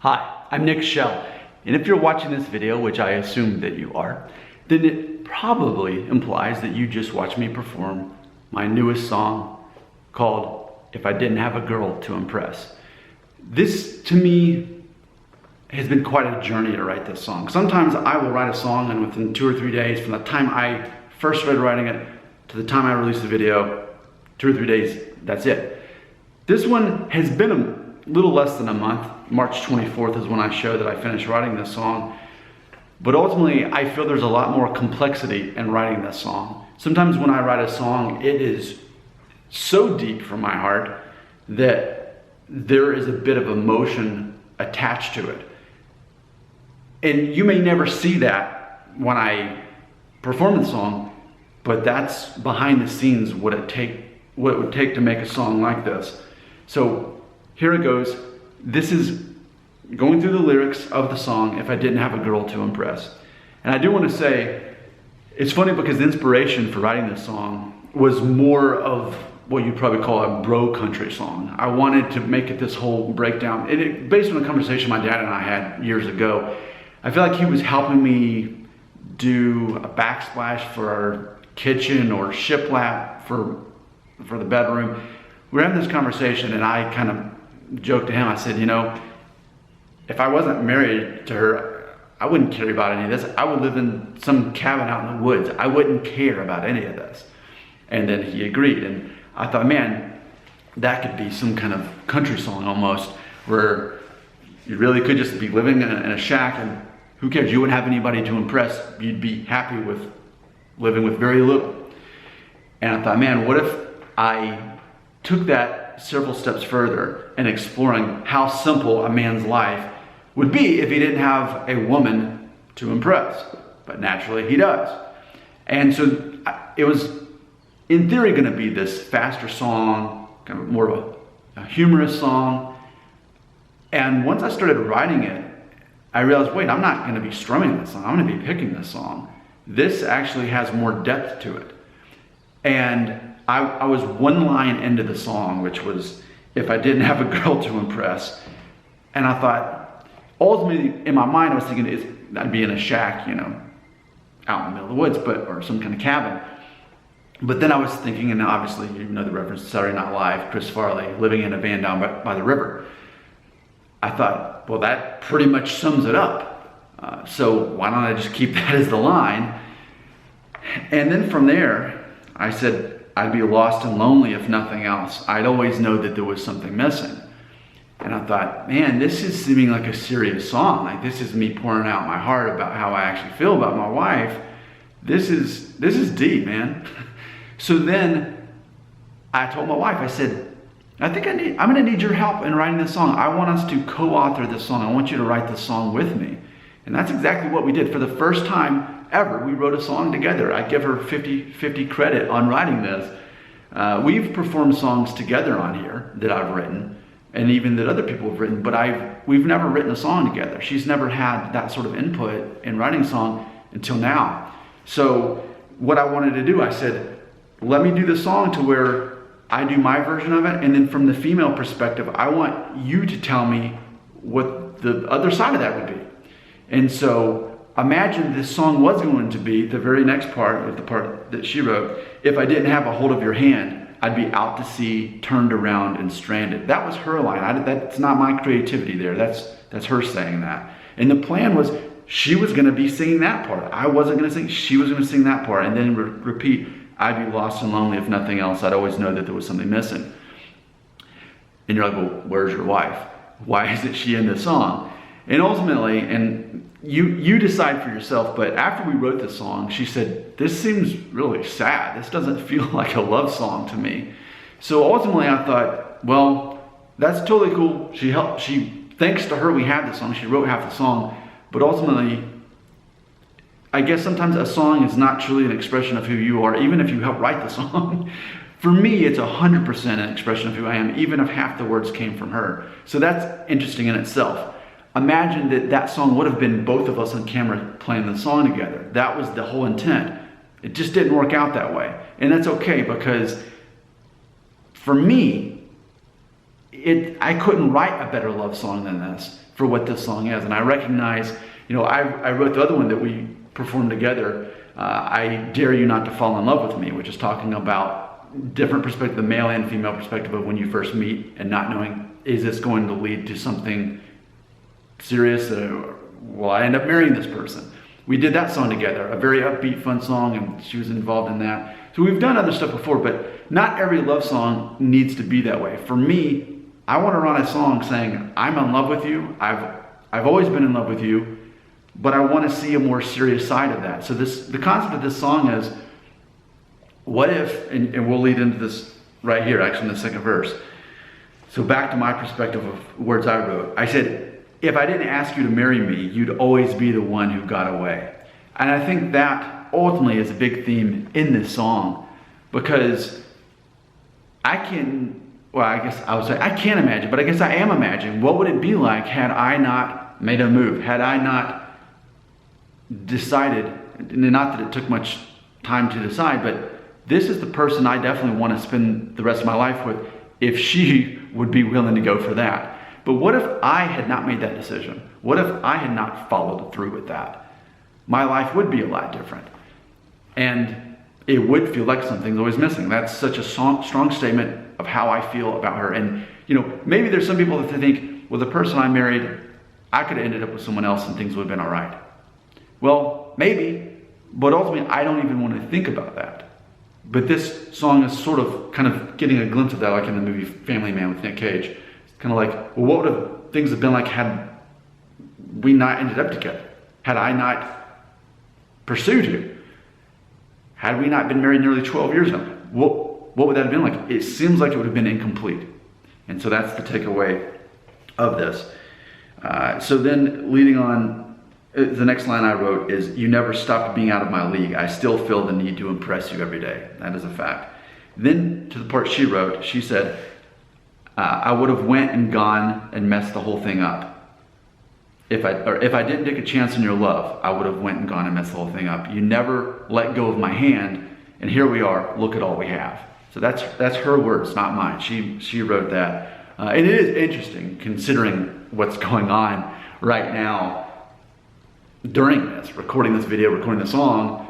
Hi, I'm Nick Shell, and if you're watching this video, which I assume that you are, then it probably implies that you just watched me perform my newest song called If I Didn't Have a Girl to Impress. This, to me, has been quite a journey to write this song. Sometimes I will write a song and within 2 or 3 days, from the time I first started writing it to the time I release the video, 2 or 3 days, that's it. This one has been a little less than a month. March 24th is when I show that I finished writing this song. But ultimately, I feel there's a lot more complexity in writing this song. Sometimes when I write a song, it is so deep from my heart that there is a bit of emotion attached to it. And you may never see that when I perform the song, but that's behind the scenes what it would take to make a song like this. So here it goes. This is going through the lyrics of the song, If I Didn't Have a Girl to Impress. And I do want to say, it's funny because the inspiration for writing this song was more of what you'd probably call a bro country song. I wanted to make it this whole breakdown. And based on a conversation my dad and I had years ago, I feel like he was helping me do a backsplash for our kitchen or shiplap for the bedroom. We were having this conversation and I kind of joked to him. I said, you know, if I wasn't married to her, I wouldn't care about any of this. I would live in some cabin out in the woods. I wouldn't care about any of this. And then he agreed. And I thought, man, that could be some kind of country song almost, where you really could just be living in a shack and who cares? You wouldn't have anybody to impress. You'd be happy with living with very little. And I thought, man, what if I took that several steps further and exploring how simple a man's life would be if he didn't have a woman to impress. But naturally he does. And so it was in theory going to be this faster song, kind of more of a humorous song. And once I started writing it, I realized, wait, I'm not going to be strumming this song. I'm going to be picking this song. This actually has more depth to it. And I was one line into the song, which was, if I didn't have a girl to impress. And I thought, ultimately, in my mind, I was thinking I'd be in a shack, you know, out in the middle of the woods, or some kind of cabin. But then I was thinking, and obviously, you know the reference to Saturday Night Live, Chris Farley, living in a van down by the river. I thought, well, that pretty much sums it up. So why don't I just keep that as the line? And then from there, I said, I'd be lost and lonely if nothing else. I'd always know that there was something missing. And I thought, man, this is seeming like a serious song. Like, this is me pouring out my heart about how I actually feel about my wife. This is deep, man. So then I told my wife, I said, I'm gonna need your help in writing this song. I want us to co-author this song. I want you to write this song with me. And that's exactly what we did. For the first time ever, we wrote a song together. I give her 50-50 credit on writing this. We've performed songs together on here that I've written, and even that other people have written, but we've never written a song together. She's never had that sort of input in writing a song until now. So what I wanted to do, I said, let me do the song to where I do my version of it, and then from the female perspective, I want you to tell me what the other side of that would be. And so imagine this song was going to be the very next part, with the part that she wrote, if I didn't have a hold of your hand, I'd be out to sea, turned around and stranded. That was her line. That's not my creativity there. That's her saying that. And the plan was she was going to be singing that part. I wasn't going to sing. She was going to sing that part. And then repeat, I'd be lost and lonely if nothing else. I'd always know that there was something missing. And you're like, well, where's your wife? Why isn't she in this song? And ultimately, and you decide for yourself, but after we wrote this song, she said, this seems really sad. This doesn't feel like a love song to me. So ultimately I thought, well, that's totally cool. Thanks to her, we had the song. She wrote half the song. But ultimately, I guess sometimes a song is not truly an expression of who you are, even if you help write the song. For me, it's 100% an expression of who I am, even if half the words came from her. So that's interesting in itself. Imagine that song would have been both of us on camera playing the song together. That was the whole intent. It just didn't work out that way. And that's okay, because for me, I couldn't write a better love song than this. for what this song is. And I recognize, I wrote the other one that we performed together, I Dare You Not to Fall in Love With Me, which is talking about different perspective, the male and female perspective of when you first meet and not knowing, is this going to lead to something serious? Will I end up marrying this person? We did that song together, a very upbeat, fun song, and she was involved in that. So we've done other stuff before, but not every love song needs to be that way. For me, I want to write a song saying, I'm in love with you, I've always been in love with you, but I want to see a more serious side of that. So the concept of this song is, what if, and we'll lead into this right here, actually in the second verse. So back to my perspective of words I wrote. I said, if I didn't ask you to marry me, you'd always be the one who got away. And I think that ultimately is a big theme in this song, because I can't imagine, but I guess I am imagining, what would it be like had I not made a move, had I not decided, and not that it took much time to decide, but this is the person I definitely want to spend the rest of my life with, if she would be willing to go for that. But what if I had not made that decision? What if I had not followed through with that? My life would be a lot different. And it would feel like something's always missing. That's such a strong statement of how I feel about her. And, maybe there's some people that think, well, the person I married, I could have ended up with someone else and things would have been all right. Well, maybe, but ultimately I don't even want to think about that. But this song is sort of kind of getting a glimpse of that, like in the movie Family Man with Nick Cage. It's kind of like, well, what would have things have been like had we not ended up together? Had I not pursued you? Had we not been married nearly 12 years ago? What would that have been like? It seems like it would have been incomplete. And so that's the takeaway of this. So then leading on, the next line I wrote is, you never stopped being out of my league. I still feel the need to impress you every day. That is a fact. Then to the part she wrote, she said, I would have went and gone and messed the whole thing up. If I didn't take a chance on your love, I would have went and gone and messed the whole thing up. You never let go of my hand, and here we are, look at all we have. So that's her words, not mine. She wrote that. And it is interesting considering what's going on right now during this, recording this video, recording the song.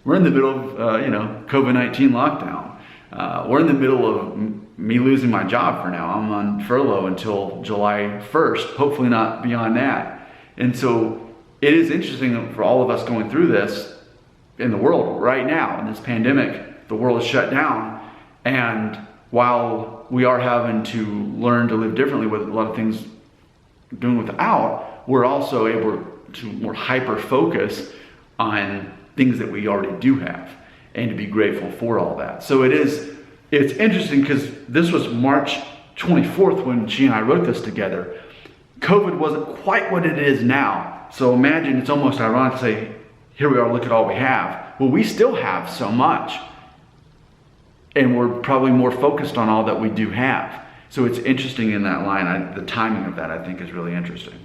We're in the middle of, COVID-19 lockdown. We're in the middle of me losing my job for now. I'm on furlough until July 1st, hopefully not beyond that. And so it is interesting for all of us going through this in the world right now, in this pandemic. The world is shut down. And while we are having to learn to live differently with a lot of things doing without, we're also able to more hyper focus on things that we already do have and to be grateful for all that. So it's interesting because this was March 24th when she and I wrote this together. COVID wasn't quite what it is now. So imagine, it's almost ironic to say, here we are, look at all we have. Well, we still have so much. And we're probably more focused on all that we do have. So it's interesting in that line, the timing of that I think is really interesting.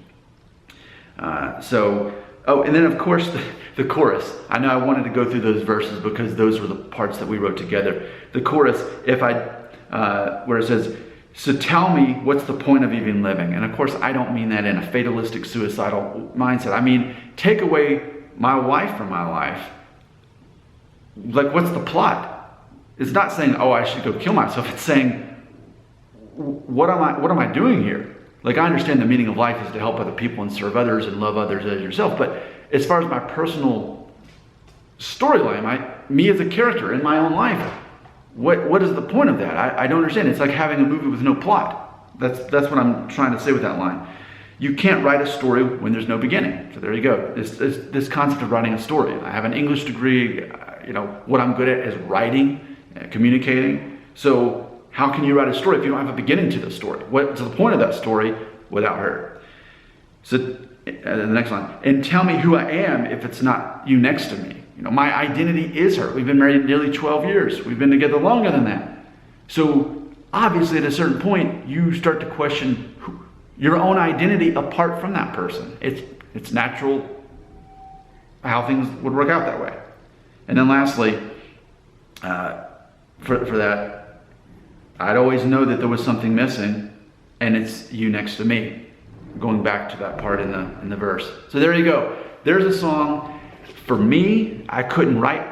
And then of course the chorus. I know I wanted to go through those verses because those were the parts that we wrote together. The chorus, where it says, so tell me what's the point of even living? And of course I don't mean that in a fatalistic suicidal mindset. I mean, take away my wife from my life. Like, what's the plot? It's not saying, oh, I should go kill myself. It's saying, what am I doing here? Like, I understand the meaning of life is to help other people and serve others and love others as yourself. But as far as my personal storyline, me as a character in my own life, what is the point of that? I don't understand. It's like having a movie with no plot. That's what I'm trying to say with that line. You can't write a story when there's no beginning. So there you go. This concept of writing a story. I have an English degree. What I'm good at is writing, communicating. So how can you write a story if you don't have a beginning to the story? What's the point of that story without her? So the next line, and tell me who I am if it's not you next to me. My identity is her. We've been married nearly 12 years. We've been together longer than that. So obviously at a certain point, you start to question your own identity apart from that person. It's natural how things would work out that way. And then lastly, for that, I'd always know that there was something missing, and it's you next to me. going back to that part in the verse. So there you go. There's a song. For me, I couldn't write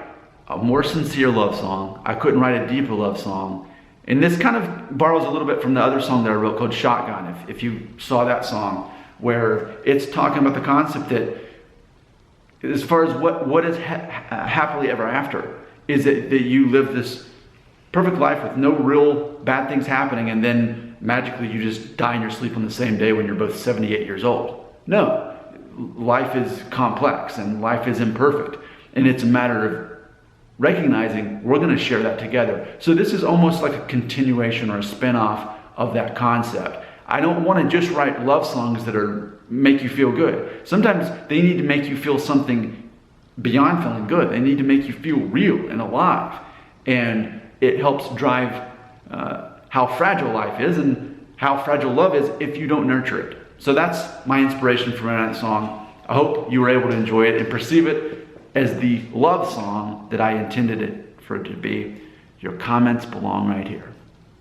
a more sincere love song. I couldn't write a deeper love song. And this kind of borrows a little bit from the other song that I wrote called Shotgun, if you saw that song, where it's talking about the concept that as far as what is happily ever after, is that you live this perfect life with no real bad things happening, and then magically you just die in your sleep on the same day when you're both 78 years old. No, life is complex and life is imperfect, and it's a matter of recognizing we're going to share that together. So this is almost like a continuation or a spin-off of that concept. I don't want to just write love songs that make you feel good. Sometimes they need to make you feel something beyond feeling good. They need to make you feel real and alive. And it helps drive how fragile life is and how fragile love is if you don't nurture it. So that's my inspiration for that song. I hope you were able to enjoy it and perceive it as the love song that I intended it for it to be. Your comments belong right here.